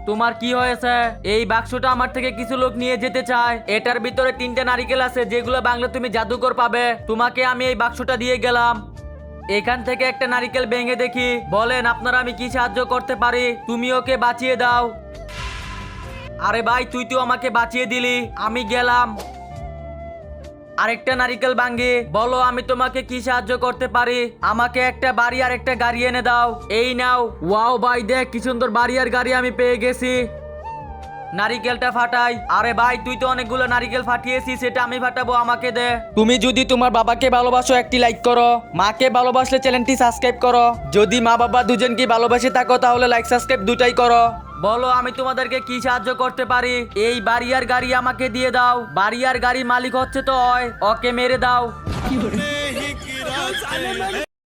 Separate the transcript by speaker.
Speaker 1: তোমার কি হয়েছে? এই বাক্সটা আমার থেকে কিছু লোক নিয়ে যেতে চায়। এটার ভিতরে 3টে নারিকেল আছে যেগুলো বাংলা তুমি জাদুকর পাবে। তোমাকে আমি এই বাক্সটা দিয়ে গেলাম। এখান থেকে একটা নারিকেল ভেঙে দেখি। বলেন আপনারা আমি কি সাহায্য করতে পারি? তুমি ওকে বাঁচিয়ে দাও। আরে ভাই তুই তো আমাকে বাঁচিয়ে দিলি, আমি গেলাম। আরেকটা নারিকেল ভাঙ্গি। বলো আমি তোমাকে কি সাহায্য করতে পারি? আমাকে একটা বাড়ি আর একটা গাড়ি এনে দাও। এই নাও। ওয়াও ভাই দেখ কি সুন্দর বাড়ি আর গাড়ি আমি পেয়ে গেছি। নারিকেলটা ফাটাই। আরে ভাই তুই তো অনেকগুলো নারিকেল ফাটিয়েছিস, সেটা আমি ফাটাবো, আমাকে দে। তুমি যদি তোমার বাবাকে ভালোবাসো একটি লাইক করো, মাকে ভালোবাসলে চ্যানেলটি সাবস্ক্রাইব করো। যদি মা বাবা দুজনকে ভালোবাসে থাকো তাহলে লাইক সাবস্ক্রাইব দুটাই করো। বলো আমি তোমাদেরকে কি সাহায্য করতে পারি? এই বাড়ি আর গাড়ি আমাকে দিয়ে দাও। বাড়ি আর গাড়ি মালিক হচ্ছে তো ওকে মেরে দাও।